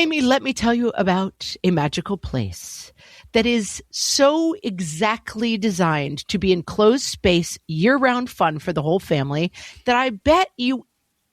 Amy, let me tell you about a magical place that is so exactly designed to be enclosed space, year-round fun for the whole family that I bet you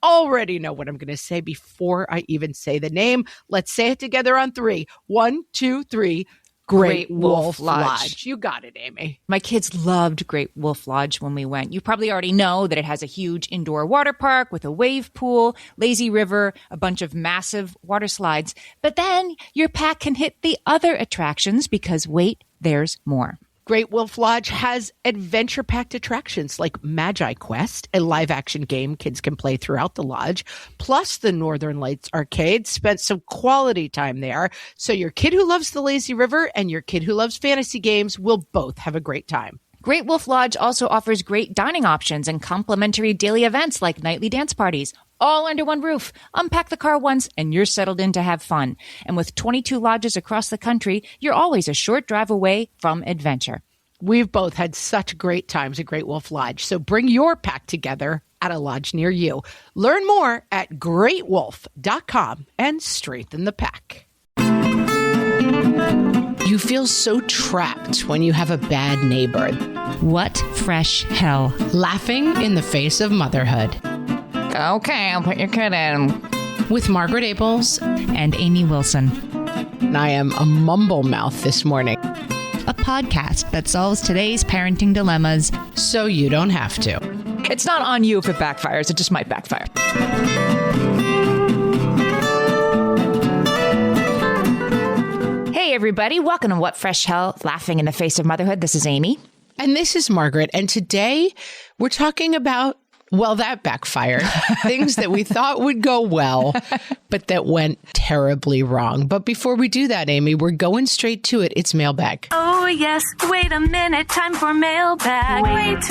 already know what I'm going to say before I even say the name. Let's say it together on 3. 1, 2, 3. Great Wolf Lodge. You got it, Amy. My kids loved Great Wolf Lodge when we went. You probably already know that it has a huge indoor water park with a wave pool, lazy river, a bunch of massive water slides. But then your pack can hit the other attractions because wait, there's more. Great Wolf Lodge has adventure-packed attractions like Magi Quest, a live-action game kids can play throughout the lodge, plus the Northern Lights Arcade. Spent some quality time there, so your kid who loves the lazy river and your kid who loves fantasy games will both have a great time. Great Wolf Lodge also offers great dining options and complimentary daily events like nightly dance parties, all under one roof. Unpack the car once and you're settled in to have fun. And with 22 lodges across the country, you're always a short drive away from adventure. We've both had such great times at Great Wolf Lodge, so bring your pack together at a lodge near you. Learn more at greatwolf.com and strengthen the pack. You feel so trapped when you have a bad neighbor. What fresh hell? Laughing in the face of motherhood. Okay, I'll put your kid in. With Margaret Abels and Amy Wilson. And I am a mumble mouth this morning. A podcast that solves today's parenting dilemmas so you don't have to. It's not on you if it backfires. It just might backfire. Hey, everybody. Welcome to What Fresh Hell, Laughing in the Face of Motherhood. This is Amy. And this is Margaret. And today we're talking about, well, that backfired. Things that we thought would go well, but that went terribly wrong. But before we do that, Amy, we're going straight to it. It's mailbag. Oh, yes. Wait a minute. Time for mailbag. Wait.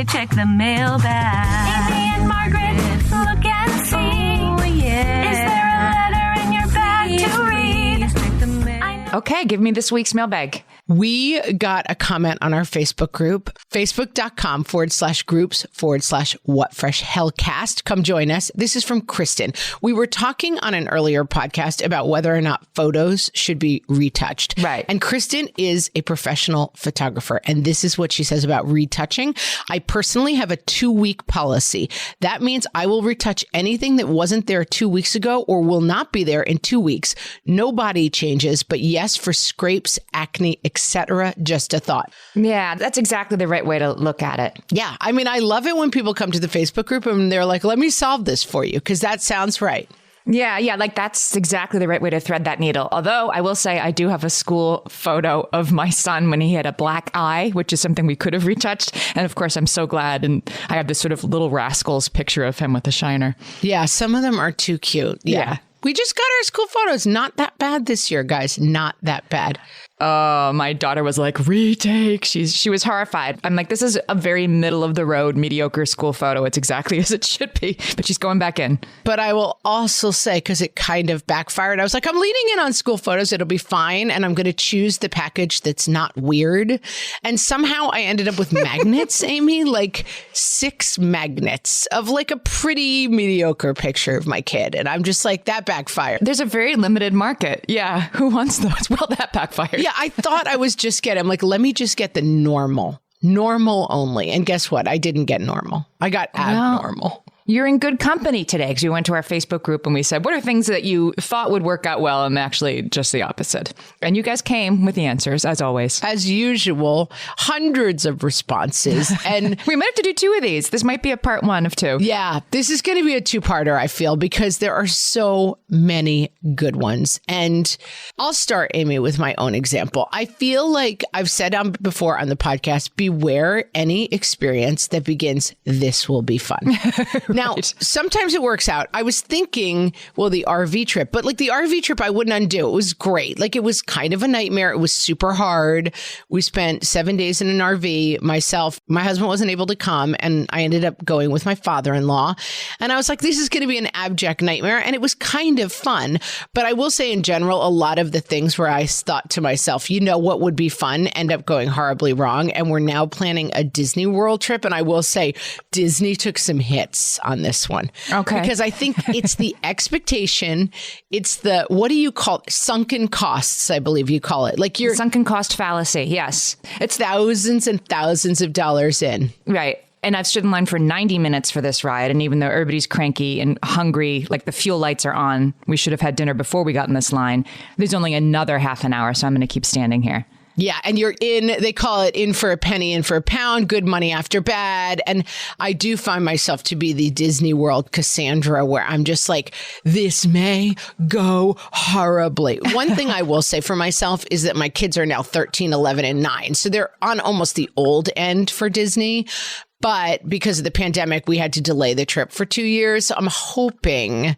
Check the mailbag. Amy and Margaret, look and see. Oh, yeah. Is there a letter in your bag to read? Check the mail. Okay, give me this week's mailbag. We got a comment on our Facebook group, facebook.com/groups/whatfreshhellcast. Come join us. This is from Kristen. We were talking on an earlier podcast about whether or not photos should be retouched. Right. And Kristen is a professional photographer. And this is what she says about retouching. I personally have a 2-week policy. That means I will retouch anything that wasn't there 2 weeks ago or will not be there in 2 weeks. No body changes, but yes, for scrapes, acne, etc. Just a thought. Yeah, that's exactly the right way to look at it. Yeah. I mean, I love it when people come to the Facebook group and they're like, let me solve this for you, because that sounds right. Yeah, like that's exactly the right way to thread that needle. Although I will say I do have a school photo of my son when he had a black eye, which is something we could have retouched. And of course, I'm so glad. And I have this sort of little rascals picture of him with a shiner. Yeah, some of them are too cute. Yeah. We just got our school photos. Not that bad this year, guys. Not that bad. My daughter was like, retake. She was horrified. I'm like, this is a very middle of the road, mediocre school photo. It's exactly as it should be. But she's going back in. But I will also say, because it kind of backfired, I was like, I'm leaning in on school photos. It'll be fine. And I'm going to choose the package that's not weird. And somehow I ended up with magnets, Amy, like 6 magnets of like a pretty mediocre picture of my kid. And I'm just like, that backfired. There's a very limited market. Yeah. Who wants those? Well, that backfired. Yeah, I thought I was just I'm like, let me just get the normal only. And guess what? I didn't get normal. I got abnormal. You're in good company today because we went to our Facebook group and we said, what are things that you thought would work out well? And actually just the opposite. And you guys came with the answers, as always. As usual, hundreds of responses. And we might have to do 2 of these. This might be a part 1 of 2. Yeah, this is going to be a 2-parter, I feel, because there are so many good ones. And I'll start, Amy, with my own example. I feel like I've said before on the podcast, beware any experience that begins, this will be fun. Now, sometimes it works out. I was thinking, well, the RV trip, but like the RV trip, I wouldn't undo. It was great. Like it was kind of a nightmare. It was super hard. We spent 7 days in an RV. My husband wasn't able to come, and I ended up going with my father-in-law. And I was like, this is going to be an abject nightmare. And it was kind of fun. But I will say in general, a lot of the things where I thought to myself, you know, what would be fun end up going horribly wrong. And we're now planning a DisneyWorld trip. And I will say Disney took some hits on this one. Okay. Because I think it's the expectation. It's the, what do you call it? Sunken costs, I believe you call it. Like you're Sunken cost fallacy. Yes. it's thousands and thousands of dollars in. Right. And I've stood in line for 90 minutes for this ride. And even though everybody's cranky and hungry, like the fuel lights are on, we should have had dinner before we got in this line. There's only another half an hour, so I'm going to keep standing here. Yeah. And you're in, they call it in for a penny, in for a pound, good money after bad. And I do find myself to be the Disney World Cassandra, where I'm just like, this may go horribly. One thing I will say for myself is that my kids are now 13, 11, and 9. So they're on almost the old end for Disney. But because of the pandemic, we had to delay the trip for 2 years. So I'm hoping,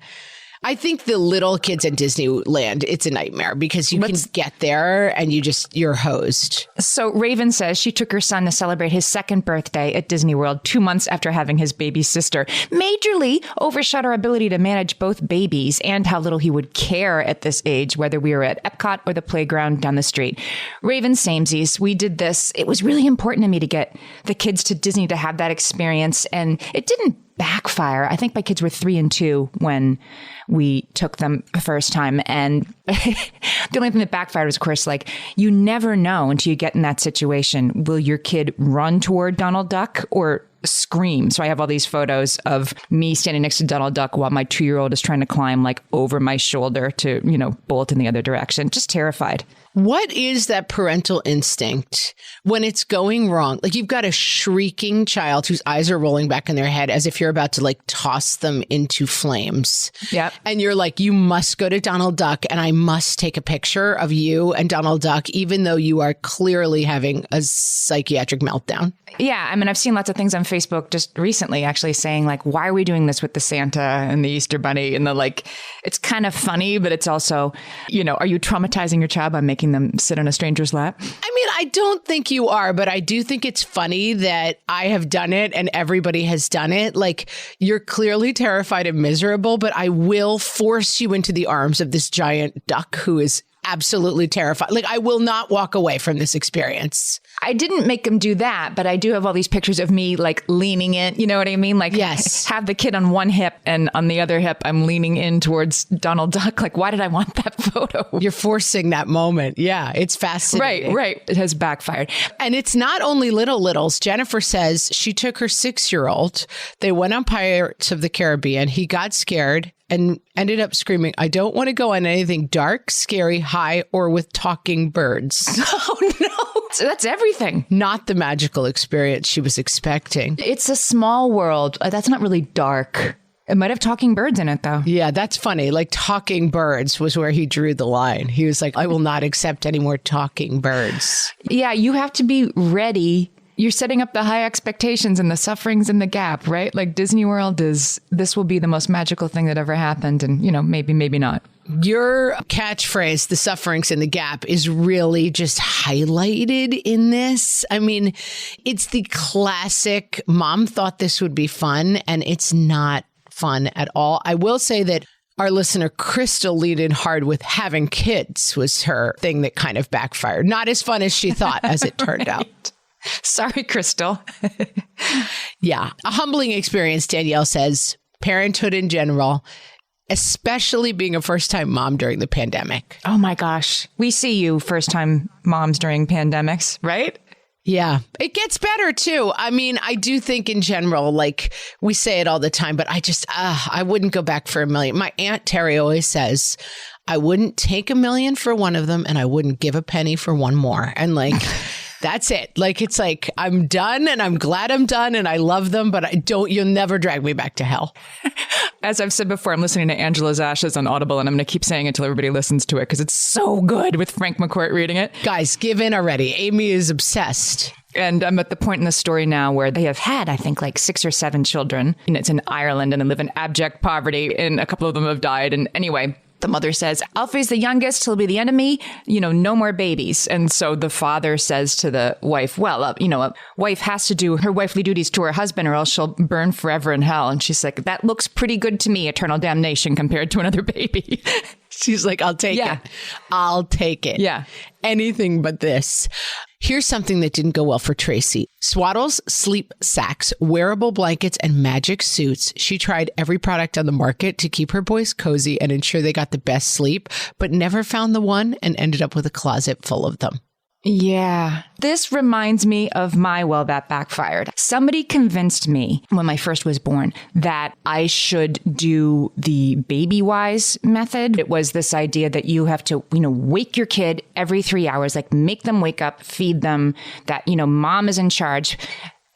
I think the little kids at Disneyland, it's a nightmare because you can get there and you're hosed. So Raven says she took her son to celebrate his second birthday at Disney World 2 months after having his baby sister. Majorly overshot our ability to manage both babies and how little he would care at this age, whether we were at Epcot or the playground down the street. Raven, samesies, we did this. It was really important to me to get the kids to Disney to have that experience. And it didn't backfire. I think my kids were 3 and 2 when we took them the first time. And the only thing that backfired was, of course, like, you never know until you get in that situation. Will your kid run toward Donald Duck or scream? So I have all these photos of me standing next to Donald Duck while my 2-year-old is trying to climb like over my shoulder to, bolt in the other direction. Just terrified. What is that parental instinct when it's going wrong? Like, you've got a shrieking child whose eyes are rolling back in their head as if you're about to like toss them into flames. Yep. And you're like, you must go to Donald Duck and I must take a picture of you and Donald Duck, even though you are clearly having a psychiatric meltdown. Yeah. I mean, I've seen lots of things on Facebook just recently actually saying like, why are we doing this with the Santa and the Easter Bunny? And it's kind of funny, but it's also, are you traumatizing your child by making them sit on a stranger's lap? I mean, I don't think you are, but I do think it's funny that I have done it and everybody has done it. Like, you're clearly terrified and miserable, but I will force you into the arms of this giant duck who is absolutely terrified. Like, I will not walk away from this experience. I didn't make him do that, but I do have all these pictures of me like leaning in. You know what I mean? Like, yes, have the kid on one hip and on the other hip, I'm leaning in towards Donald Duck. Like, why did I want that photo? You're forcing that moment. Yeah, it's fascinating. Right. It has backfired. And it's not only littles. Jennifer says she took her 6-year-old. They went on Pirates of the Caribbean. He got scared and ended up screaming, I don't want to go on anything dark, scary, high, or with talking birds. Oh, no. So that's everything. Not the magical experience she was expecting. It's a small world. That's not really dark. It might have talking birds in it, though. Yeah, that's funny. Like, talking birds was where he drew the line. He was like, I will not accept any more talking birds. Yeah, you have to be ready. You're setting up the high expectations and the sufferings in the gap, right? Like, Disney World this will be the most magical thing that ever happened. And, maybe not. Your catchphrase, the sufferings in the gap, is really just highlighted in this. I mean, it's the classic, mom thought this would be fun, and it's not fun at all. I will say that our listener, Crystal, leaned in hard with having kids was her thing that kind of backfired. Not as fun as she thought, as it turned out. Sorry, Crystal. Yeah. A humbling experience, Danielle says. Parenthood in general, especially being a first-time mom during the pandemic. Oh, my gosh. We see you first-time moms during pandemics, right? Yeah. It gets better, too. I mean, I do think in general, like, we say it all the time, but I wouldn't go back for $1 million. My Aunt Terry always says, I wouldn't take $1 million for one of them and I wouldn't give a penny for one more. And like... That's it. Like, it's like, I'm done and I'm glad I'm done and I love them, but you'll never drag me back to hell. As I've said before, I'm listening to Angela's Ashes on Audible and I'm going to keep saying it until everybody listens to it because it's so good with Frank McCourt reading it. Guys, give in already. Amy is obsessed. And I'm at the point in the story now where they have had, I think, like 6 or 7 children. And it's in Ireland and they live in abject poverty and a couple of them have died. And anyway, the mother says, Alfie's the youngest. He'll be the enemy. No more babies. And so the father says to the wife, well, a wife has to do her wifely duties to her husband or else she'll burn forever in hell. And she's like, that looks pretty good to me, eternal damnation compared to another baby. She's like, I'll take it. I'll take it. Yeah. Anything but this. Here's something that didn't go well for Tracy. Swaddles, sleep sacks, wearable blankets, and magic suits. She tried every product on the market to keep her boys cozy and ensure they got the best sleep, but never found the one and ended up with a closet full of them. Yeah. This reminds me of my that backfired. Somebody convinced me when my first was born that I should do the baby wise method. It was this idea that you have to, wake your kid every 3 hours, like make them wake up, feed them, that, mom is in charge.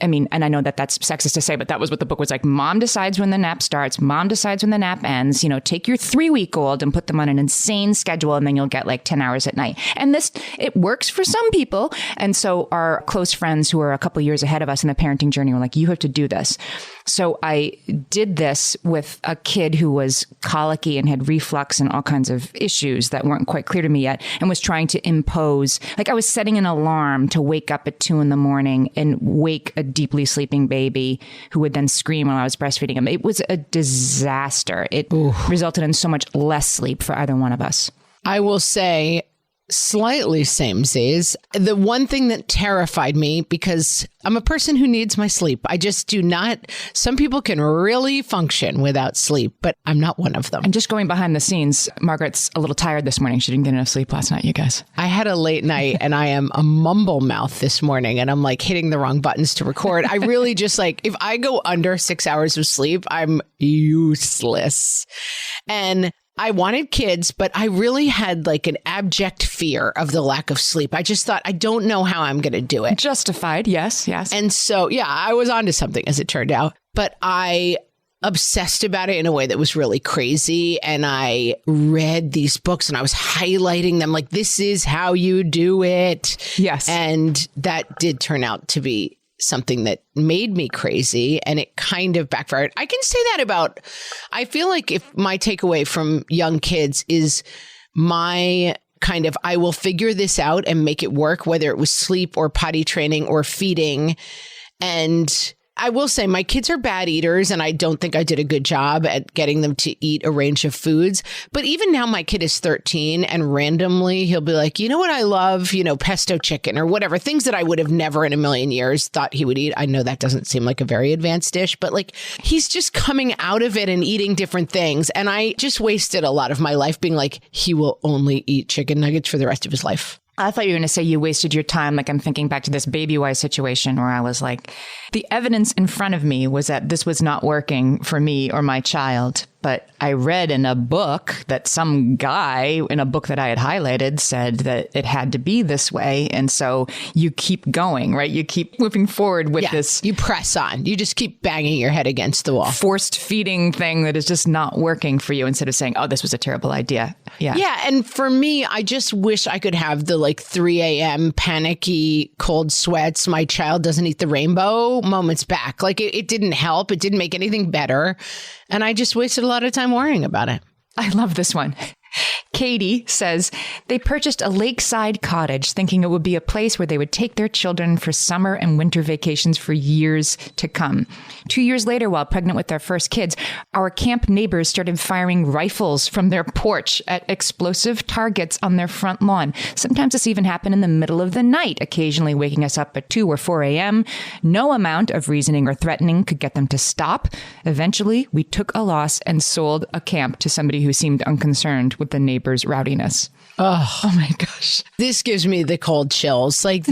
I mean, and I know that that's sexist to say, but that was what the book was like. Mom decides when the nap starts. Mom decides when the nap ends. Take your 3-week-old and put them on an insane schedule, and then you'll get like 10 hours at night. And it works for some people. And so our close friends who are a couple years ahead of us in the parenting journey were like, you have to do this. So I did this with a kid who was colicky and had reflux and all kinds of issues that weren't quite clear to me yet, and was trying to impose, like I was setting an alarm to wake up at 2 a.m. and wake a deeply sleeping baby who would then scream while I was breastfeeding him. It was a disaster. It resulted in so much less sleep for either one of us. I will say, slightly samesies. The one thing that terrified me, because I'm a person who needs my sleep. I just do not. Some people can really function without sleep, but I'm not one of them. And just going behind the scenes, Margaret's a little tired this morning. She didn't get enough sleep last night, you guys. I had a late night and I am a mumble mouth this morning, and I'm like hitting the wrong buttons to record. I really just if I go under 6 hours of sleep, I'm useless. And I wanted kids, but I really had like an abject fear of the lack of sleep. I just thought, I don't know how I'm going to do it. Justified. Yes. And so, I was onto something as it turned out, but I obsessed about it in a way that was really crazy. And I read these books and I was highlighting them like, this is how you do it. Yes. And that did turn out to be something that made me crazy, and it kind of backfired. I can say that I feel like if my takeaway from young kids is my kind of, I will figure this out and make it work, whether it was sleep or potty training or feeding. And I will say my kids are bad eaters, and I don't think I did a good job at getting them to eat a range of foods. But even now my kid is 13, and randomly he'll be like, you know what I love? Pesto chicken or whatever, things that I would have never in a million years thought he would eat. I know that doesn't seem like a very advanced dish, but like he's just coming out of it and eating different things. And I just wasted a lot of my life being like, he will only eat chicken nuggets for the rest of his life. I thought you were going to say you wasted your time. Like I'm thinking back to this baby wise situation where I was like, the evidence in front of me was that this was not working for me or my child. But I read in a book that some guy in a book that I had highlighted said that it had to be this way. And so you keep going, right? You keep moving forward with this. You press on. You just keep banging your head against the wall. Forced feeding thing that is just not working for you, instead of saying, oh, this was a terrible idea. Yeah. Yeah. And for me, I just wish I could have the 3 a.m. panicky cold sweats, my child doesn't eat the rainbow moments back. Like it didn't help. It didn't make anything better. And I just wasted a lot of time worrying about it. I love this one. Katie says they purchased a lakeside cottage thinking it would be a place where they would take their children for summer and winter vacations for years to come. 2 years later, while pregnant with their first kids, our camp neighbors started firing rifles from their porch at explosive targets on their front lawn. Sometimes this even happened in the middle of the night, occasionally waking us up at 2 or 4 a.m. No amount of reasoning or threatening could get them to stop. Eventually, we took a loss and sold a camp to somebody who seemed unconcerned with the neighbor's rowdiness. Oh my gosh. This gives me the cold chills. Like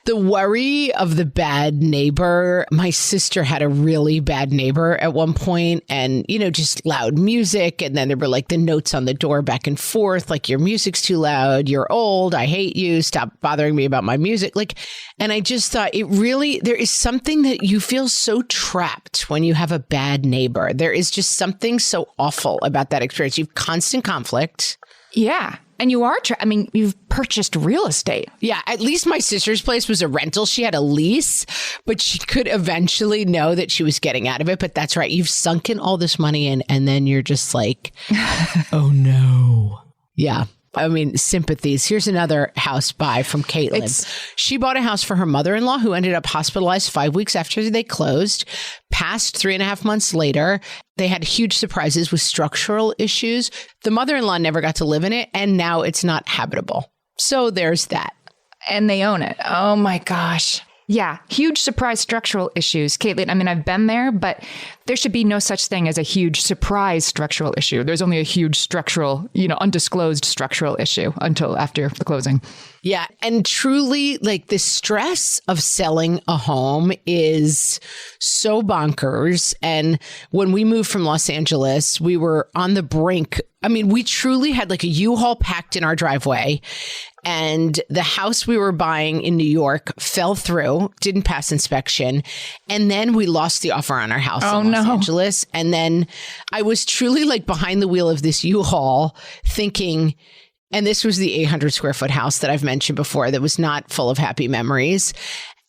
the worry of the bad neighbor. My sister had a really bad neighbor at one point, and, just loud music. And then there were like the notes on the door back and forth, like, your music's too loud. You're old. I hate you. Stop bothering me about my music. And I just thought there is something that you feel so trapped when you have a bad neighbor. There is just something so awful about that experience. You have constant conflict. Yeah. And you are, you've purchased real estate. Yeah. At least my sister's place was a rental. She had a lease, but she could eventually know that she was getting out of it. But that's right. You've sunk in all this money in, and then you're just like, oh no. Yeah. I mean, sympathies. Here's another house buy from Caitlin. She bought a house for her mother-in-law who ended up hospitalized 5 weeks after they closed. Passed 3.5 months later. They had huge surprises with structural issues. The mother-in-law never got to live in it, and now it's not habitable. So there's that. And they own it. Oh my gosh. Yeah, huge surprise structural issues. Caitlin, I mean, I've been there, but there should be no such thing as a huge surprise structural issue. There's only a huge structural, undisclosed structural issue until after the closing. Yeah. And truly, like, the stress of selling a home is so bonkers. And when we moved from Los Angeles, we were on the brink. I mean, we truly had like a U-Haul packed in our driveway. And the house we were buying in New York fell through, didn't pass inspection. And then we lost the offer on our house in Los Angeles. And then I was truly like behind the wheel of this U-Haul thinking, and this was the 800 square foot house that I've mentioned before that was not full of happy memories.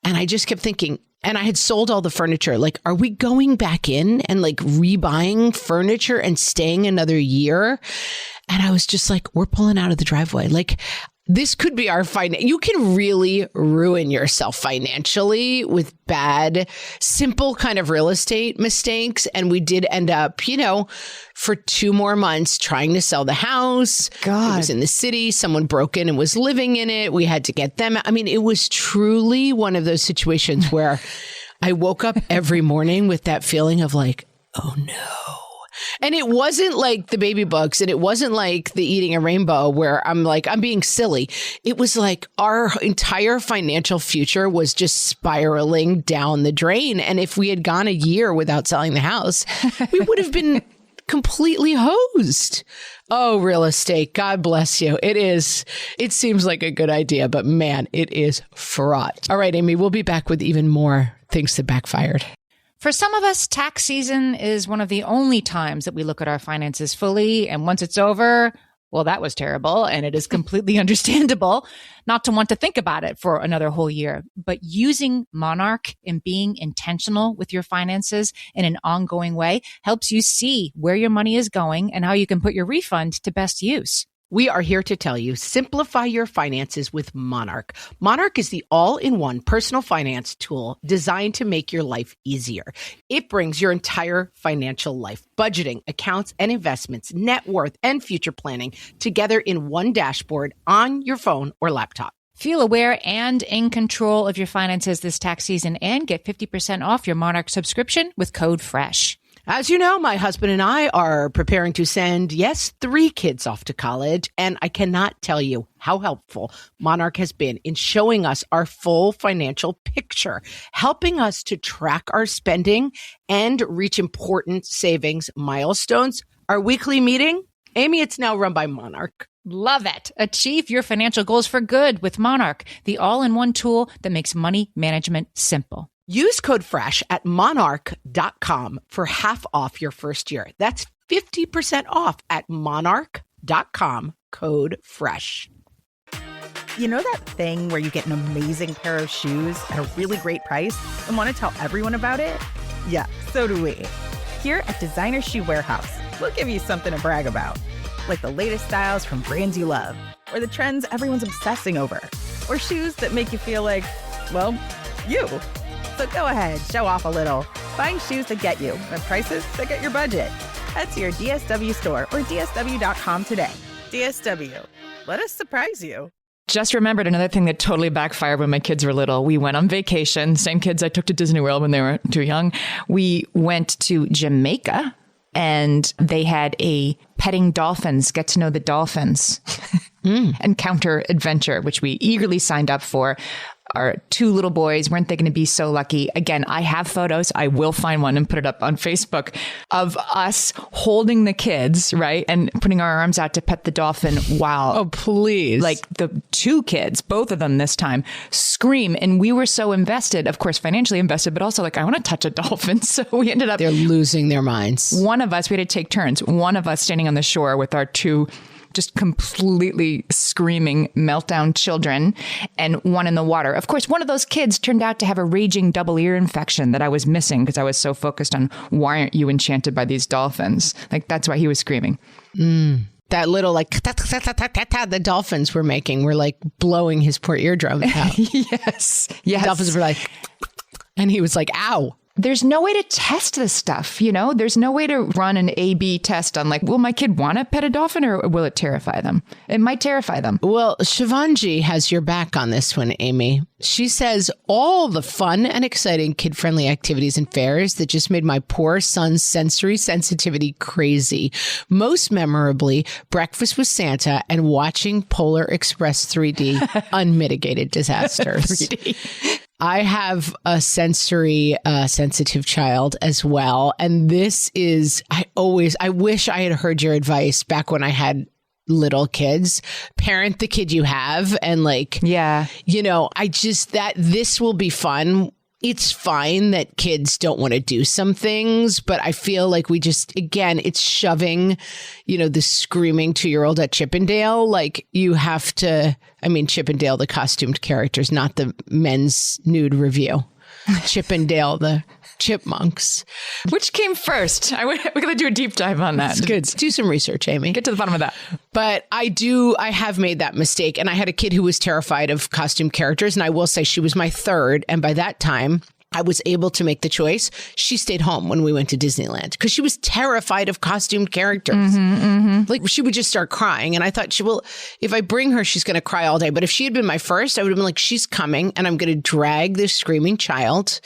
And I just kept thinking, and I had sold all the furniture. Like, are we going back in and like rebuying furniture and staying another year? And I was just like, we're pulling out of the driveway. Like, this could be our you can really ruin yourself financially with bad, simple kind of real estate mistakes. And we did end up, for 2 more months trying to sell the house. God. It was in the city. Someone broke in and was living in it. We had to get them. I mean, it was truly one of those situations where I woke up every morning with that feeling of like, oh no. And it wasn't like the baby books, and it wasn't like the eating a rainbow where I'm being silly. It was like our entire financial future was just spiraling down the drain. And if we had gone a year without selling the house, we would have been completely hosed. Oh, real estate. God bless you. It seems like a good idea, but man, it is fraught. All right, Amy, we'll be back with even more things that backfired. For some of us, tax season is one of the only times that we look at our finances fully. And once it's over, well, that was terrible. And it is completely understandable not to want to think about it for another whole year. But using Monarch and being intentional with your finances in an ongoing way helps you see where your money is going and how you can put your refund to best use. We are here to tell you, simplify your finances with Monarch. Monarch is the all-in-one personal finance tool designed to make your life easier. It brings your entire financial life, budgeting, accounts and investments, net worth, and future planning together in one dashboard on your phone or laptop. Feel aware and in control of your finances this tax season and get 50% off your Monarch subscription with code FRESH. As you know, my husband and I are preparing to send, 3 kids off to college, and I cannot tell you how helpful Monarch has been in showing us our full financial picture, helping us to track our spending and reach important savings milestones. Our weekly meeting, Amy, it's now run by Monarch. Love it. Achieve your financial goals for good with Monarch, the all-in-one tool that makes money management simple. Use code FRESH at monarch.com for half off your first year. That's 50% off at monarch.com, code FRESH. You know that thing where you get an amazing pair of shoes at a really great price and want to tell everyone about it? Yeah, so do we. Here at Designer Shoe Warehouse, we'll give you something to brag about, like the latest styles from brands you love, or the trends everyone's obsessing over, or shoes that make you feel like, well, you. So go ahead, show off a little. Find shoes that get you at prices that get your budget. Head to your DSW store or DSW.com today. DSW, let us surprise you. Just remembered another thing that totally backfired when my kids were little. We went on vacation, same kids I took to DisneyWorld when they were too young. We went to Jamaica and they had a petting dolphins, get to know the dolphins encounter adventure, which we eagerly signed up for. Our 2 little boys, weren't they going to be so lucky? Again, I have photos. I will find one and put it up on Facebook of us holding the kids, right? And putting our arms out to pet the dolphin while... Oh, please. Like the 2 kids, both of them this time, scream. And we were so invested, of course, financially invested, but also like, I want to touch a dolphin. So we ended up... They're losing their minds. One of us, we had to take turns. One of us standing on the shore with our 2 just completely screaming meltdown children, and one in the water. Of course, one of those kids turned out to have a raging double ear infection that I was missing because I was so focused on why aren't you enchanted by these dolphins? Like, that's why he was screaming. That little like the dolphins were making were like blowing his poor eardrums out. Yes. The dolphins were like, and he was like, ow. There's no way to test this stuff, you know? There's no way to run an A/B test on like, will my kid want to pet a dolphin or will it terrify them? It might terrify them. Well, Shivanji has your back on this one, Amy. She says all the fun and exciting kid-friendly activities and fairs that just made my poor son's sensory sensitivity crazy. Most memorably, breakfast with Santa and watching Polar Express 3D unmitigated disasters. 3D. I have a sensory sensitive child as well. And this is, I wish I had heard your advice back when I had little kids. Parent the kid you have. And like, yeah, you know, this will be fun. It's fine that kids don't want to do some things, but I feel like we just, again, it's shoving, you know, the screaming 2-year-old at Chippendale. Like you have to, I mean, Chippendale, the costumed characters, not the men's nude review. Chippendale, the chipmunks. Which came first? We're going to do a deep dive on that. It's good. Do some research, Amy. Get to the bottom of that. But I have made that mistake. And I had a kid who was terrified of costume characters. And I will say she was my third. And by that time, I was able to make the choice. She stayed home when we went to Disneyland because she was terrified of costumed characters. Like she would just start crying. And I thought, if I bring her, she's going to cry all day. But if she had been my first, I would have been like, she's coming and I'm going to drag this screaming child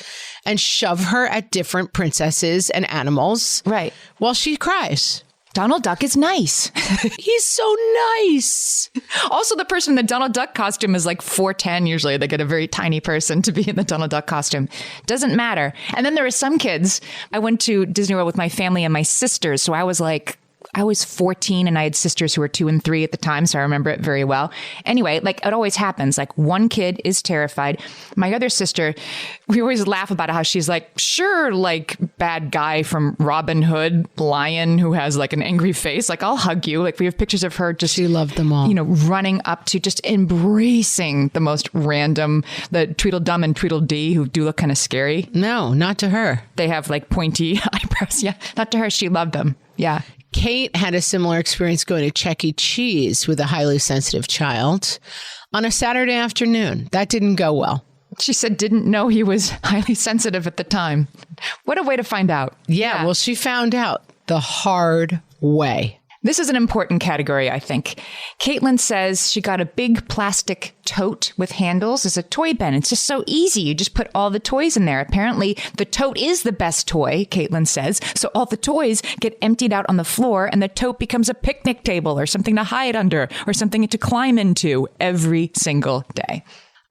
and shove her at different princesses and animals. Right. While she cries. Donald Duck is nice. He's so nice. Also, the person in the Donald Duck costume is like 4'10" usually. They get a very tiny person to be in the Donald Duck costume. Doesn't matter. And then there are some kids. I went to Disney World with my family and my sisters. So I was 14 and I had sisters who were 2 and 3 at the time. So I remember it very well. Anyway, like it always happens. Like one kid is terrified. My other sister, we always laugh about how she's like, sure, like bad guy from Robin Hood, lion who has like an angry face. Like I'll hug you. Like we have pictures of her just, she loved them all, you know, running up to just embracing the most random, the Tweedledum and Tweedledee who do look kind of scary. No, not to her. They have like pointy eyebrows. Yeah. Not to her. She loved them. Yeah. Kate had a similar experience going to Chuck E. Cheese with a highly sensitive child on a Saturday afternoon. That didn't go well. She said didn't know he was highly sensitive at the time. What a way to find out. Yeah, well, she found out the hard way. This is an important category, I think. Caitlin says she got a big plastic tote with handles as a toy bin. It's just so easy. You just put all the toys in there. Apparently, the tote is the best toy, Caitlin says. So all the toys get emptied out on the floor and the tote becomes a picnic table or something to hide under or something to climb into every single day.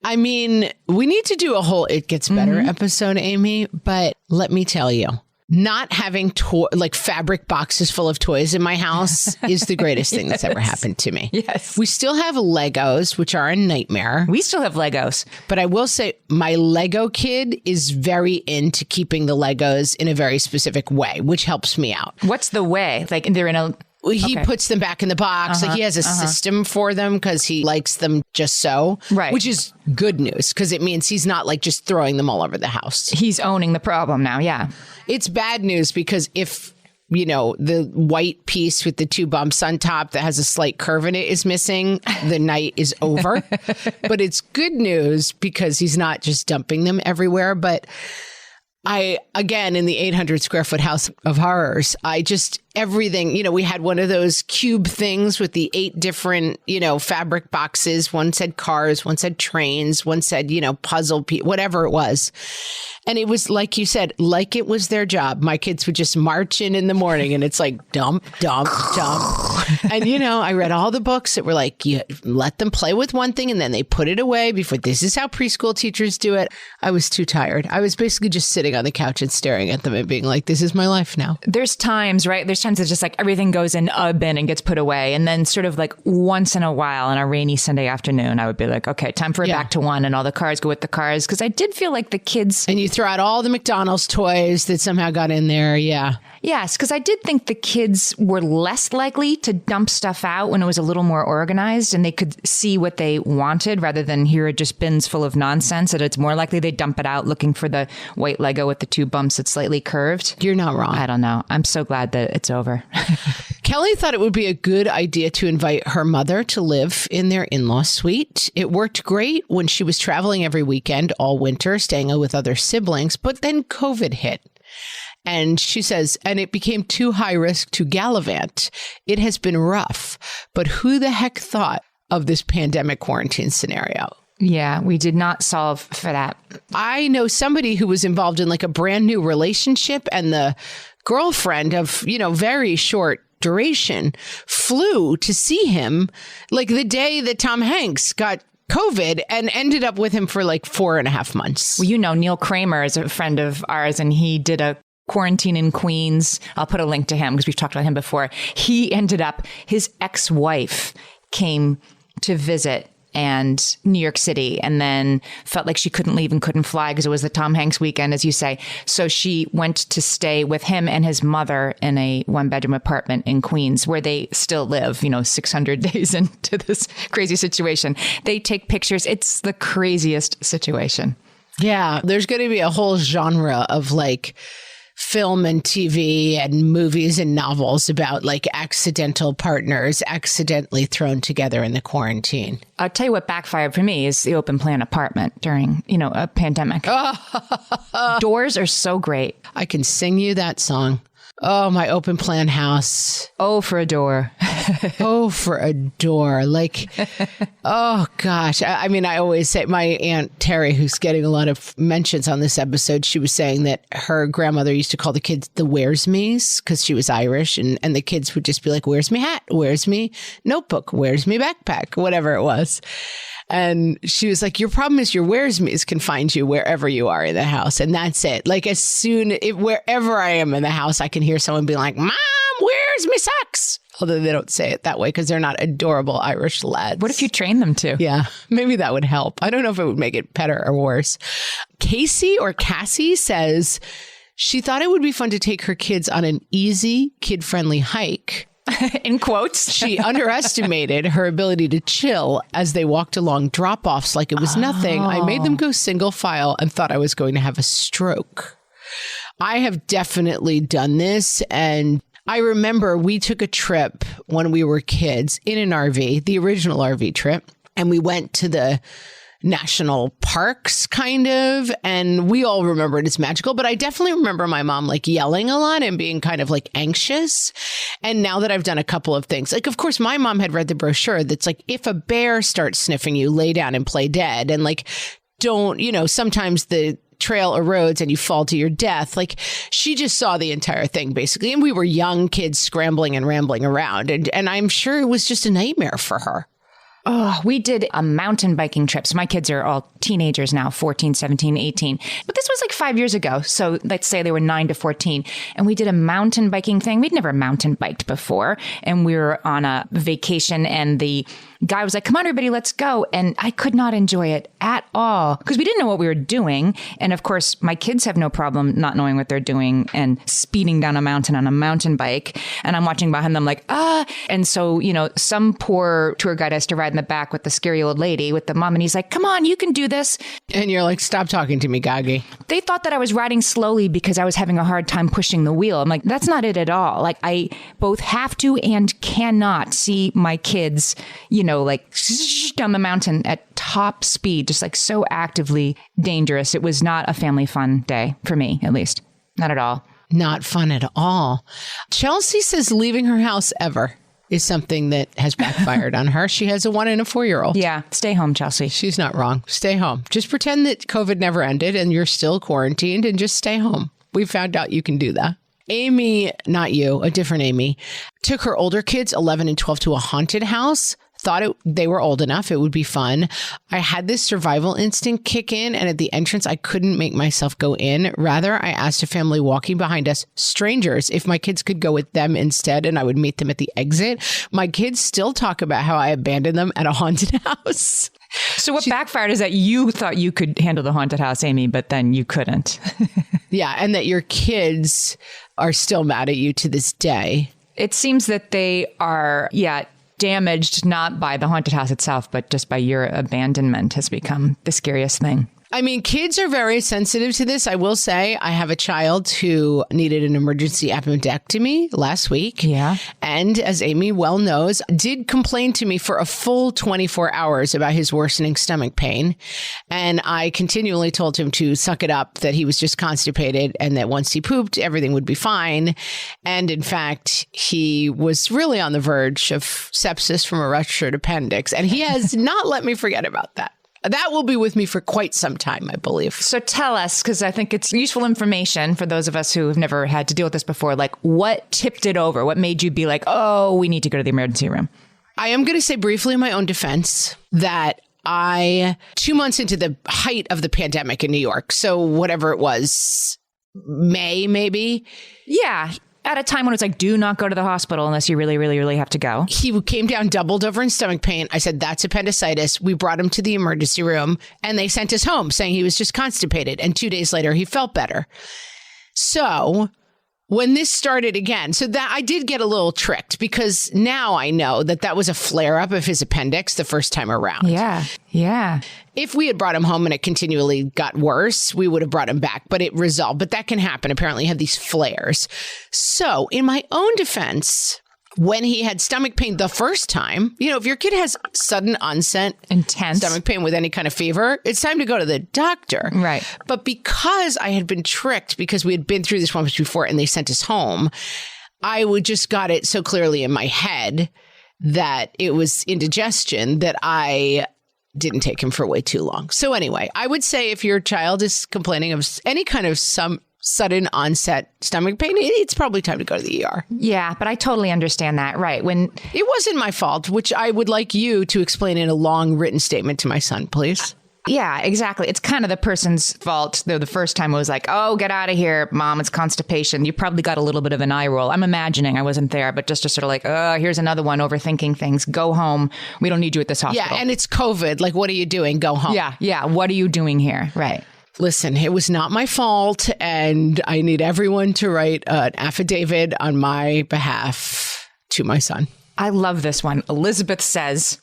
I mean, we need to do a whole It Gets Better episode, Amy, but let me tell you. Not having like fabric boxes full of toys in my house is the greatest thing that's ever happened to me. Yes. We still have Legos, which are a nightmare. We still have Legos. But I will say my Lego kid is very into keeping the Legos in a very specific way, which helps me out. What's the way? Like they're in a... He puts them back in the box. Like he has a system for them because he likes them just so. Right. Which is good news because it means he's not like just throwing them all over the house. He's owning the problem now. Yeah. It's bad news because if, you know, the white piece with the 2 bumps on top that has a slight curve in it is missing, the night is over. But it's good news because he's not just dumping them everywhere. But again, in the 800 square foot house of horrors, everything, you know, we had one of those cube things with the 8 different, you know, fabric boxes. One said cars, one said trains, one said, you know, puzzle, whatever it was. And it was like you said, like it was their job. My kids would just march in the morning and it's like dump, dump, dump. And, you know, I read all the books that were like, you let them play with one thing and then they put it away before. This is how preschool teachers do it. I was too tired. I was basically just sitting on the couch and staring at them and being like, this is my life now. There's times, right? There's times it's just like everything goes in a bin and gets put away. And then sort of like once in a while on a rainy Sunday afternoon, I would be like, okay, time for a back to one and all the cars go with the cars. Because I did feel like the kids... And you throw out all the McDonald's toys that somehow got in there. Yeah. Yes, because I did think the kids were less likely to dump stuff out when it was a little more organized and they could see what they wanted rather than here are just bins full of nonsense. That it's more likely they dump it out looking for the white Lego with the 2 bumps that's slightly curved. You're not wrong. I don't know. I'm so glad that it's over. Kelly thought it would be a good idea to invite her mother to live in their in-law suite. It worked great when she was traveling every weekend all winter, staying with other siblings, but then COVID hit. And she says, and it became too high risk to gallivant. It has been rough, but who the heck thought of this pandemic quarantine scenario? Yeah, we did not solve for that. I know somebody who was involved in like a brand new relationship, and the girlfriend of, very short duration flew to see him like the day that Tom Hanks got COVID and ended up with him for like 4.5 months. Well, Neil Kramer is a friend of ours, and he did a quarantine in Queens. I'll put a link to him because we've talked about him before. He ended up, his ex-wife came to visit and New York City, and then felt like she couldn't leave and couldn't fly because it was the Tom Hanks weekend, as you say. So she went to stay with him and his mother in a 1-bedroom apartment in Queens, where they still live, 600 days into this crazy situation. They take pictures. It's the craziest situation. Yeah, there's going to be a whole genre of like film and TV and movies and novels about like accidental partners accidentally thrown together in the quarantine. I'll tell you what backfired for me is the open plan apartment during, a pandemic. Doors are so great. I can sing you that song. Oh, my open plan house. Oh, for a door. Oh, for a door. Like, oh, gosh. I mean, I always say my Aunt Terry, who's getting a lot of mentions on this episode, she was saying that her grandmother used to call the kids the where's me's because she was Irish. And the kids would just be like, where's me hat? Where's me notebook? Where's me backpack? Whatever it was. And she was like, your problem is your where's me's can find you wherever you are in the house. And that's it. Like wherever I am in the house, I can hear someone be like, Mom, where's me socks? Although they don't say it that way because they're not adorable Irish lads. What if you train them to? Yeah, maybe that would help. I don't know if it would make it better or worse. Cassie says she thought it would be fun to take her kids on an easy, kid-friendly hike. In quotes. She underestimated her ability to chill as they walked along drop-offs like it was nothing. I made them go single file and thought I was going to have a stroke. I have definitely done this. And I remember we took a trip when we were kids in an RV, the original RV trip, and we went to the national parks kind of, and we all remember it as magical, but I definitely remember my mom like yelling a lot and being kind of like anxious. And now that I've done a couple of things, like of course my mom had read the brochure that's like, if a bear starts sniffing you, lay down and play dead. And like, don't, sometimes the trail erodes and you fall to your death. Like she just saw the entire thing basically. And we were young kids scrambling and rambling around. And I'm sure it was just a nightmare for her. Oh, we did a mountain biking trip. So my kids are all teenagers now, 14, 17, 18. But this was like 5 years ago. So let's say they were 9 to 14. And we did a mountain biking thing. We'd never mountain biked before. And we were on a vacation and the guy was like, come on, everybody, let's go. And I could not enjoy it at all because we didn't know what we were doing. And of course, my kids have no problem not knowing what they're doing and speeding down a mountain on a mountain bike. And I'm watching behind them like, And so, some poor tour guide has to ride in the back with the scary old lady with the mom. And he's like, come on, you can do this. And you're like, stop talking to me, Gagi. They thought that I was riding slowly because I was having a hard time pushing the wheel. I'm like, that's not it at all. Like I both have to and cannot see my kids, like down the mountain at top speed, just like so actively dangerous. It was not a family fun day for me, at least. Not at all. Not fun at all. Chelsea says leaving her house ever is something that has backfired on her. She has a 1 and a 4-year-old. Yeah. Stay home, Chelsea. She's not wrong. Stay home. Just pretend that COVID never ended and you're still quarantined and just stay home. We found out you can do that. Amy, not you, a different Amy, took her older kids, 11 and 12, to a haunted house. Thought they were old enough. It would be fun. I had this survival instinct kick in, and at the entrance, I couldn't make myself go in. Rather, I asked a family walking behind us, strangers, if my kids could go with them instead, and I would meet them at the exit. My kids still talk about how I abandoned them at a haunted house. So what backfired is that you thought you could handle the haunted house, Amy, but then you couldn't. Yeah, and that your kids are still mad at you to this day. It seems that they are, damaged not by the haunted house itself, but just by your abandonment has become the scariest thing. I mean, kids are very sensitive to this. I will say I have a child who needed an emergency appendectomy last week. Yeah. And as Amy well knows, did complain to me for a full 24 hours about his worsening stomach pain. And I continually told him to suck it up, that he was just constipated and that once he pooped, everything would be fine. And in fact, he was really on the verge of sepsis from a ruptured appendix. And he has not let me forget about that. That will be with me for quite some time, I believe. So tell us, because I think it's useful information for those of us who have never had to deal with this before, like what tipped it over? What made you be like, oh, we need to go to the emergency room? I am going to say briefly in my own defense that 2 months into the height of the pandemic in New York, so whatever it was, May maybe. Yeah. At a time when it's like, do not go to the hospital unless you really, really, really have to go. He came down doubled over in stomach pain. I said, that's appendicitis. We brought him to the emergency room and they sent us home saying he was just constipated. And 2 days later, he felt better. So when this started again, so that I did get a little tricked because now I know that that was a flare up of his appendix the first time around. Yeah. Yeah. If we had brought him home and it continually got worse, we would have brought him back, but it resolved. But that can happen. Apparently, you have these flares. So in my own defense, when he had stomach pain the first time, you know, if your kid has sudden onset intense stomach pain with any kind of fever, it's time to go to the doctor. Right. But because I had been tricked because we had been through this once before and they sent us home, I would just got it so clearly in my head that it was indigestion that I didn't take him for way too long. So anyway, I would say if your child is complaining of any kind of some sudden onset stomach pain, it's probably time to go to the ER. Yeah, but I totally understand that. Right. When it wasn't my fault, which I would like you to explain in a long written statement to my son, please. Yeah, exactly. It's kind of the person's fault. Though the first time it was like, oh, get out of here, mom, it's constipation. You probably got a little bit of an eye roll. I'm imagining, I wasn't there, but just sort of like, oh, here's another one overthinking things. Go home. We don't need you at this hospital. Yeah, and it's COVID. Like, what are you doing? Go home. Yeah. What are you doing here? Right. Listen, it was not my fault, and I need everyone to write an affidavit on my behalf to my son. I love this one. Elizabeth says,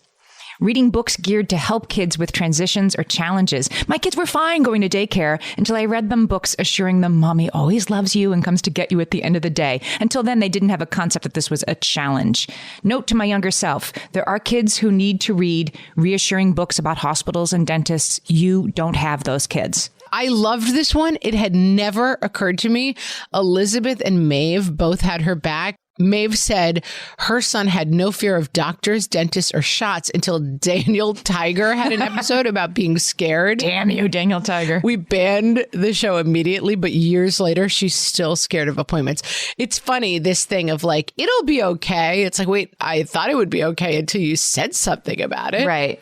reading books geared to help kids with transitions or challenges. My kids were fine going to daycare until I read them books assuring them mommy always loves you and comes to get you at the end of the day. Until then, they didn't have a concept that this was a challenge. Note to my younger self, there are kids who need to read reassuring books about hospitals and dentists. You don't have those kids. I loved this one. It had never occurred to me. Elizabeth and Maeve both had her back. Maeve said her son had no fear of doctors, dentists, or shots until Daniel Tiger had an episode about being scared. Damn you, Daniel Tiger. We banned the show immediately, but years later, she's still scared of appointments. It's funny, this thing of like, it'll be okay. It's like, wait, I thought it would be okay until you said something about it. Right.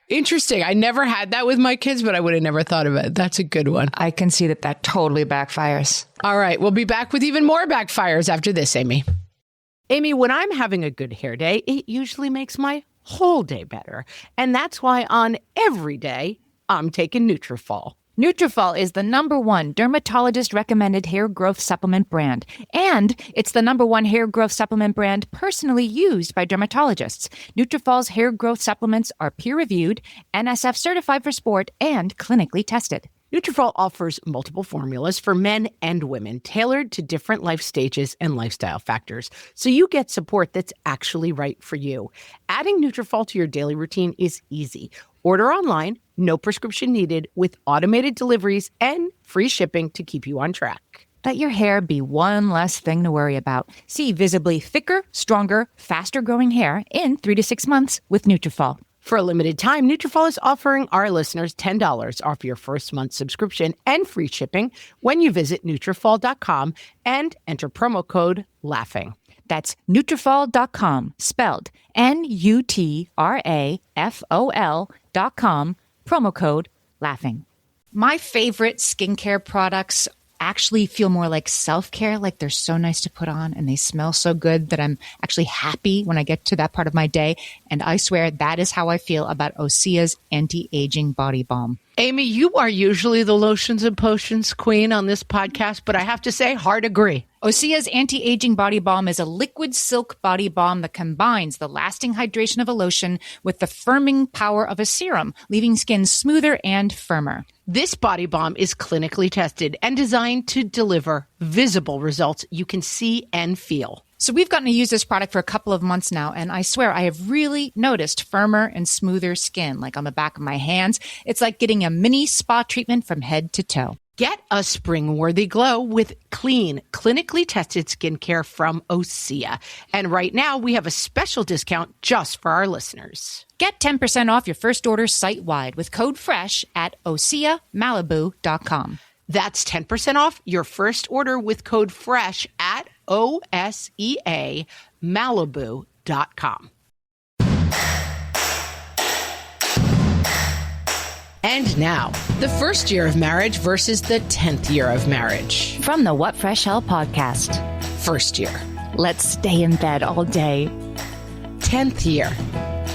Interesting. I never had that with my kids, but I would have never thought of it. That's a good one. I can see that totally backfires. All right. We'll be back with even more backfires after this, Amy. Amy, when I'm having a good hair day, it usually makes my whole day better. And that's why on every day, I'm taking Nutrafol. Nutrafol is the #1 dermatologist-recommended hair growth supplement brand. And it's the #1 hair growth supplement brand personally used by dermatologists. Nutrafol's hair growth supplements are peer-reviewed, NSF certified for sport, and clinically tested. Nutrafol offers multiple formulas for men and women tailored to different life stages and lifestyle factors, so you get support that's actually right for you. Adding Nutrafol to your daily routine is easy. Order online, no prescription needed, with automated deliveries and free shipping to keep you on track. Let your hair be one less thing to worry about. See visibly thicker, stronger, faster-growing hair in 3 to 6 months with Nutrafol. For a limited time, Nutrafol is offering our listeners $10 off your first month subscription and free shipping when you visit Nutrafol.com and enter promo code LAUGHING. That's Nutrafol.com, spelled Nutrafol.com, promo code LAUGHING. My favorite skincare products actually feel more like self-care, like they're so nice to put on and they smell so good that I'm actually happy when I get to that part of my day. And I swear that is how I feel about Osea's anti-aging body balm. Amy, you are usually the lotions and potions queen on this podcast, but I have to say, hard agree. Osea's anti-aging body balm is a liquid silk body balm that combines the lasting hydration of a lotion with the firming power of a serum, leaving skin smoother and firmer. This body balm is clinically tested and designed to deliver visible results you can see and feel. So we've gotten to use this product for a couple of months now, and I swear I have really noticed firmer and smoother skin, like on the back of my hands. It's like getting a mini spa treatment from head to toe. Get a spring-worthy glow with clean, clinically tested skincare from Osea. And right now, we have a special discount just for our listeners. Get 10% off your first order site-wide with code FRESH at OseaMalibu.com. That's 10% off your first order with code FRESH at OSEAMalibu.com. And now, the first year of marriage versus the 10th year of marriage. From the What Fresh Hell podcast. First year. Let's stay in bed all day. 10th year.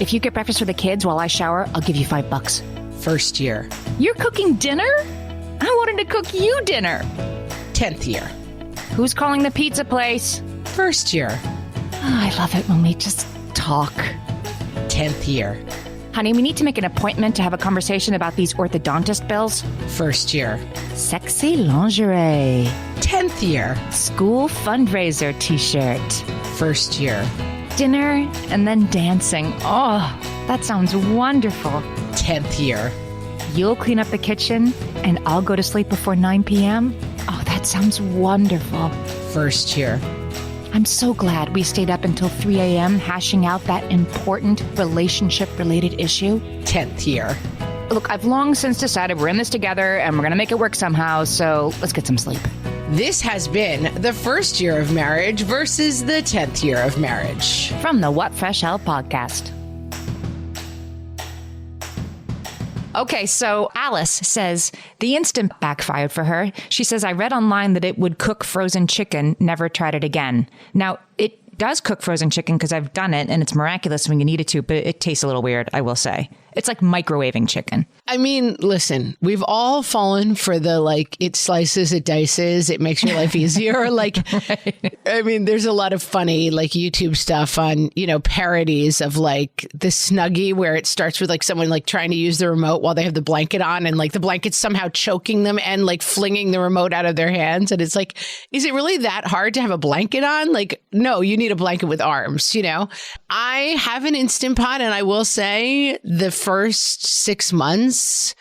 If you get breakfast for the kids while I shower, I'll give you $5. First year. You're cooking dinner? I wanted to cook you dinner. 10th year. Who's calling the pizza place? First year. Oh, I love it when we just talk. 10th year. Honey, we need to make an appointment to have a conversation about these orthodontist bills. First year. Sexy lingerie. 10th year. School fundraiser t-shirt. First year. Dinner and then dancing. Oh, that sounds wonderful. 10th year. You'll clean up the kitchen and I'll go to sleep before 9 p.m. Oh, that sounds wonderful. First year. I'm so glad we stayed up until 3 a.m. hashing out that important relationship-related issue. 10th year. Look, I've long since decided we're in this together and we're going to make it work somehow, so let's get some sleep. This has been the first year of marriage versus the 10th year of marriage. From the What Fresh Hell podcast. Okay, so Alice says the instant backfired for her. She says, I read online that it would cook frozen chicken, never tried it again. Now, it does cook frozen chicken because I've done it and it's miraculous when you need it to, but it tastes a little weird, I will say. It's like microwaving chicken. I mean, listen, we've all fallen for the, like, it slices, it dices, it makes your life easier. Like, right. I mean, there's a lot of funny, like, YouTube stuff on, you know, parodies of, like, the Snuggie where it starts with, like, someone, like, trying to use the remote while they have the blanket on and, like, the blanket's somehow choking them and, like, flinging the remote out of their hands. And it's like, is it really that hard to have a blanket on? Like, no, you need a blanket with arms, you know? I have an Instant Pot, and I will say the first 6 months,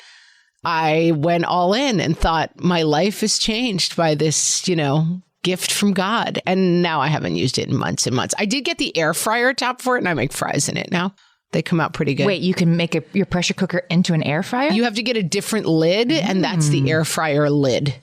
I went all in and thought my life is changed by this, you know, gift from God. And now I haven't used it in months and months. I did get the air fryer top for it, and I make fries in it now. They come out pretty good. Wait, you can make your pressure cooker into an air fryer? You have to get a different lid, and that's the air fryer lid.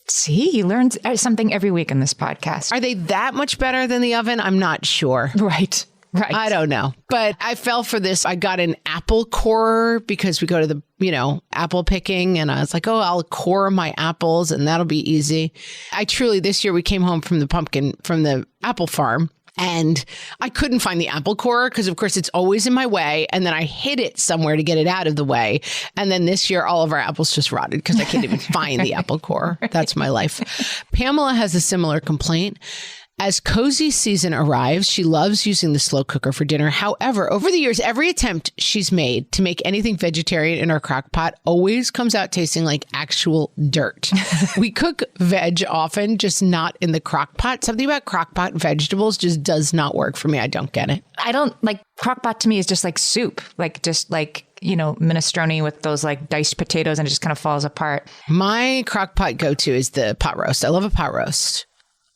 See, you learn something every week in this podcast. Are they that much better than the oven? I'm not sure. Right. I don't know. But I fell for this. I got an apple corer because we go to the, you know, apple picking. And I was like, oh, I'll core my apples and that'll be easy. I truly, this year we came home from the apple farm. And I couldn't find the apple corer because, of course, it's always in my way. And then I hid it somewhere to get it out of the way. And then this year, all of our apples just rotted because I can't even find the apple corer. That's my life. Pamela has a similar complaint. As cozy season arrives, she loves using the slow cooker for dinner. However, over the years, every attempt she's made to make anything vegetarian in our crock pot always comes out tasting like actual dirt. We cook veg often, just not in the crock pot. Something about crock pot vegetables just does not work for me. I don't get it. I don't like crock pot to me is just like soup, just like, you know, minestrone with those like diced potatoes and it just kind of falls apart. My crock pot go-to is the pot roast. I love a pot roast.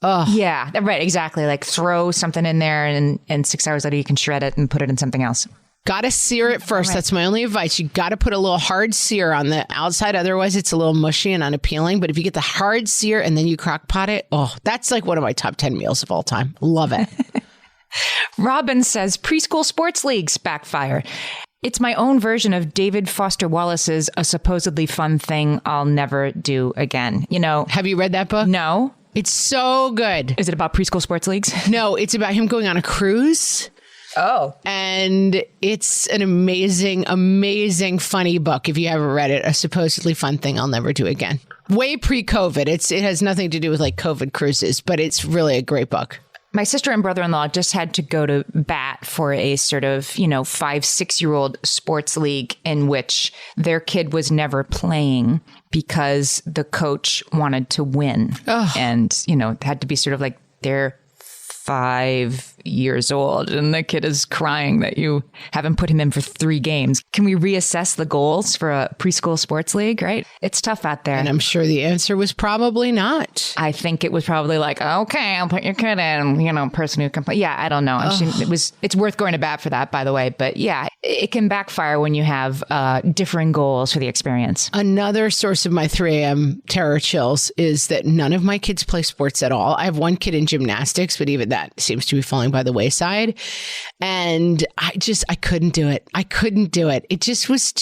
Oh. Yeah, right. Exactly. Like throw something in there and 6 hours later you can shred it and put it in something else. Got to sear it first. Right. That's my only advice. You got to put a little hard sear on the outside. Otherwise, it's a little mushy and unappealing. But if you get the hard sear and then you crock pot it, oh, that's like one of my top 10 meals of all time. Love it. Robin says preschool sports leagues backfire. It's my own version of David Foster Wallace's A Supposedly Fun Thing I'll Never Do Again. You know, have you read that book? No. It's so good. Is it about preschool sports leagues? No, it's about him going on a cruise. Oh. And it's an amazing, amazing, funny book. If you haven't read it, a supposedly fun thing I'll never do again. Way pre-COVID. It has nothing to do with like COVID cruises, but it's really a great book. My sister and brother-in-law just had to go to bat for a sort of, 5-6-year-old sports league in which their kid was never playing because the coach wanted to win. Oh. And, it had to be sort of like they're 5 years old and the kid is crying that you haven't put him in for 3 games. Can we reassess the goals for a preschool sports league, right? It's tough out there. And I'm sure the answer was probably not. I think it was probably like, okay, I'll put your kid in, person who can play. Yeah, I don't know. It's worth going to bat for that, by the way. But yeah, it can backfire when you have differing goals for the experience. Another source of my 3 a.m. terror chills is that none of my kids play sports at all. I have one kid in gymnastics, but even that seems to be falling by the wayside. And I couldn't do it. I couldn't do it. It just was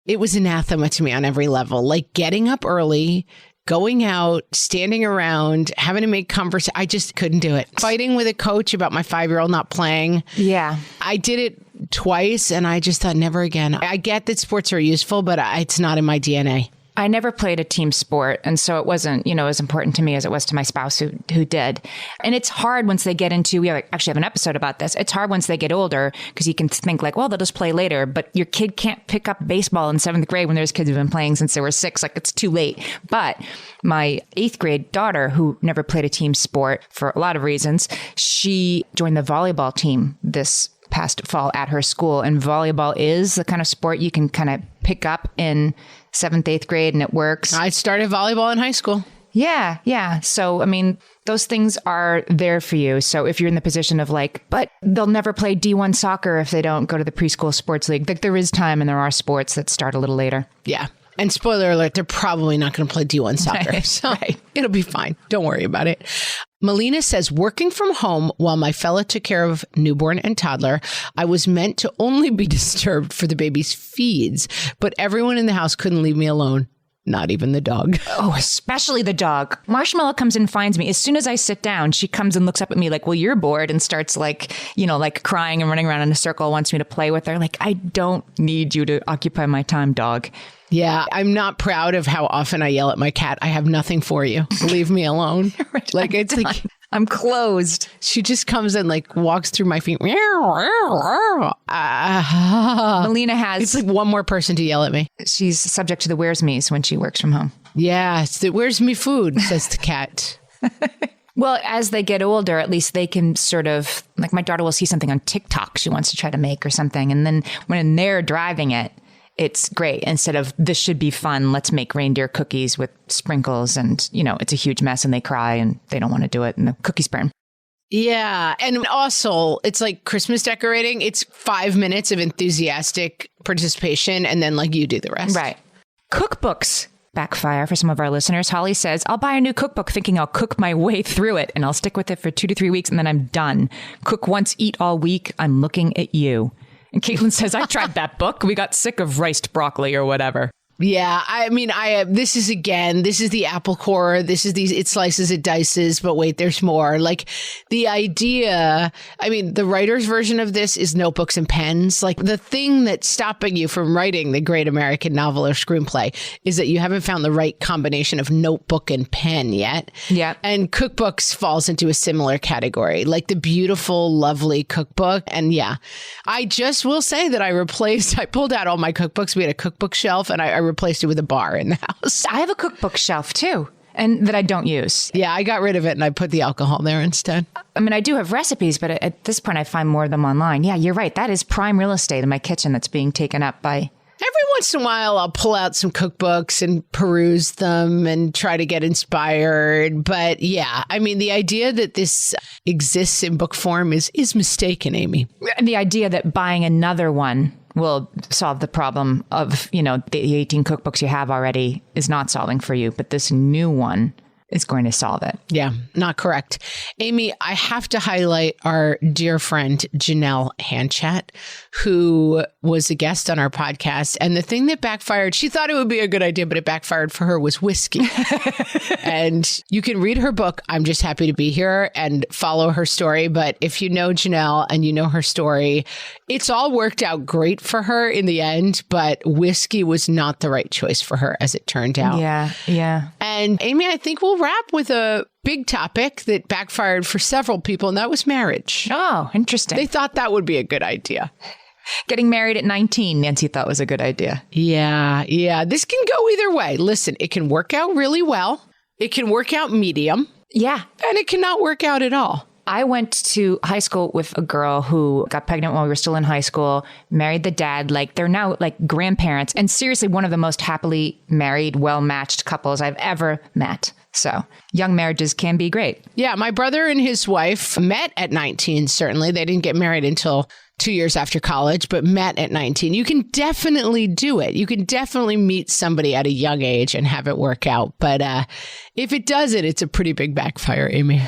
it was anathema to me on every level. Like getting up early, going out, standing around, having to make conversation. I just couldn't do it. Fighting with a coach about my 5-year-old not playing. Yeah. I did it twice and I just thought never again. I get that sports are useful, but it's not in my DNA. I never played a team sport. And so it wasn't, as important to me as it was to my spouse who did. And it's hard once they get into, we actually have an episode about this. It's hard once they get older because you can think like, well, they'll just play later. But your kid can't pick up baseball in 7th grade when there's kids who've been playing since they were 6. Like it's too late. But my 8th grade daughter, who never played a team sport for a lot of reasons, she joined the volleyball team this past fall at her school. And volleyball is the kind of sport you can kind of pick up in 7th, 8th grade, and it works. I started volleyball in high school. Yeah. So, those things are there for you. So if you're in the position of but they'll never play D1 soccer if they don't go to the preschool sports league. Like there is time and there are sports that start a little later. Yeah. And spoiler alert, they're probably not going to play D1 soccer. Right, so right. It'll be fine. Don't worry about it. Melina says, working from home while my fella took care of newborn and toddler, I was meant to only be disturbed for the baby's feeds, but everyone in the house couldn't leave me alone. Not even the dog. Oh, especially the dog. Marshmallow comes and finds me. As soon as I sit down, she comes and looks up at me like, well, you're bored, and starts crying and running around in a circle, wants me to play with her. Like, I don't need you to occupy my time, dog. Yeah, I'm not proud of how often I yell at my cat. I have nothing for you. Leave me alone. Right, I'm closed. She just comes and walks through my feet. Melina has... It's like one more person to yell at me. She's subject to the where's me's when she works from home. Yeah, it's the where's me food, says the cat. Well, as they get older, at least they can sort of... Like my daughter will see something on TikTok she wants to try to make or something. And then when they're driving it, it's great. Instead of this should be fun, let's make reindeer cookies with sprinkles. And, it's a huge mess and they cry and they don't want to do it and the cookies burn. Yeah. And also, it's like Christmas decorating. It's 5 minutes of enthusiastic participation and then you do the rest. Right. Cookbooks backfire for some of our listeners. Holly says, I'll buy a new cookbook thinking I'll cook my way through it and I'll stick with it for 2 to 3 weeks and then I'm done. Cook once, eat all week. I'm looking at you. And Caitlin says, I tried that book. We got sick of riced broccoli or whatever. Yeah, this is the apple core. It slices, it dices, but wait, there's more. The idea, the writer's version of this is notebooks and pens. The thing that's stopping you from writing the great American novel or screenplay is that you haven't found the right combination of notebook and pen yet. Yeah. And cookbooks falls into a similar category, the beautiful, lovely cookbook. And yeah, I just will say that I pulled out all my cookbooks. We had a cookbook shelf and I replaced it with a bar in the house. I have a cookbook shelf too, and that I don't use. Yeah, I got rid of it and I put the alcohol there instead. I do have recipes, but at this point I find more of them online. Yeah, you're right. That is prime real estate in my kitchen that's being taken up by... Every once in a while, I'll pull out some cookbooks and peruse them and try to get inspired. But yeah, the idea that this exists in book form is mistaken, Amy. The idea that buying another one will solve the problem of, the 18 cookbooks you have already is not solving for you. But this new one is going to solve it. Yeah, not correct. Amy, I have to highlight our dear friend Janelle Hanchat, who was a guest on our podcast. And the thing that backfired, she thought it would be a good idea, but it backfired for her, was whiskey. And you can read her book, I'm Just Happy to Be Here, and follow her story. But if you know Janelle and you know her story, it's all worked out great for her in the end, but whiskey was not the right choice for her, as it turned out. Yeah. And Amy, I think we'll wrap with a big topic that backfired for several people, and that was marriage. Oh, interesting. They thought that would be a good idea. Getting married at 19, Nancy thought was a good idea. Yeah. This can go either way. Listen, it can work out really well. It can work out medium. Yeah. And it cannot work out at all. I went to high school with a girl who got pregnant while we were still in high school, married the dad. Like, they're now like grandparents, and seriously one of the most happily married, well-matched couples I've ever met. So young marriages can be great. Yeah, my brother and his wife met at 19, certainly. They didn't get married until 2 years after college, but met at 19. You can definitely do it. You can definitely meet somebody at a young age and have it work out. But if it doesn't, it's a pretty big backfire, Amy.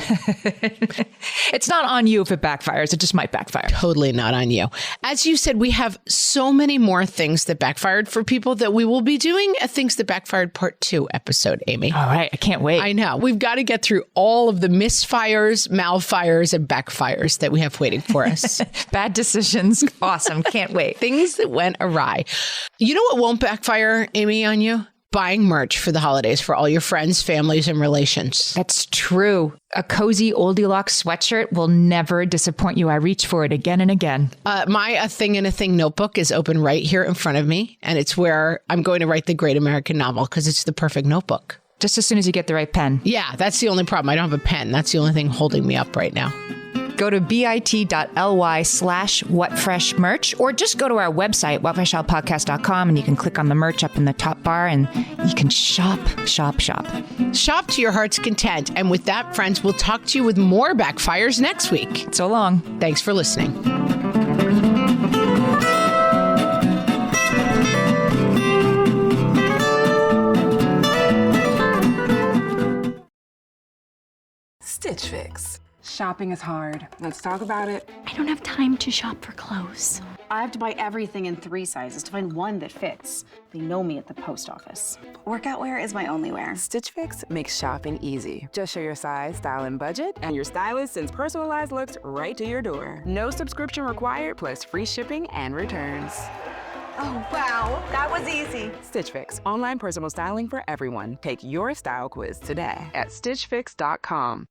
It's not on you if it backfires. It just might backfire. Totally not on you. As you said, we have so many more things that backfired for people that we will be doing a Things That Backfired Part 2 episode, Amy. All right. I can't wait. I know. We've got to get through all of the misfires, malfires, and backfires that we have waiting for us. Bad decisions. Awesome. Can't wait. Things that went awry. You know what won't backfire, Amy, on you? Buying merch for the holidays for all your friends, families, and relations. That's true. A cozy Oldilocks sweatshirt will never disappoint you. I reach for it again and again. My A Thing and a Thing notebook is open right here in front of me, and it's where I'm going to write the great American novel because it's the perfect notebook. Just as soon as you get the right pen. Yeah, that's the only problem. I don't have a pen. That's the only thing holding me up right now. Go to bit.ly/whatfreshmerch, or just go to our website, whatfreshpodcast.com, and you can click on the merch up in the top bar and you can shop. Shop to your heart's content. And with that, friends, we'll talk to you with more backfires next week. So long. Thanks for listening. Stitch Fix. Shopping is hard. Let's talk about it. I don't have time to shop for clothes. I have to buy everything in 3 sizes to find one that fits. They know me at the post office. Workout wear is my only wear. Stitch Fix makes shopping easy. Just show your size, style, and budget, and your stylist sends personalized looks right to your door. No subscription required, plus free shipping and returns. Oh, wow. That was easy. Stitch Fix. Online personal styling for everyone. Take your style quiz today at stitchfix.com.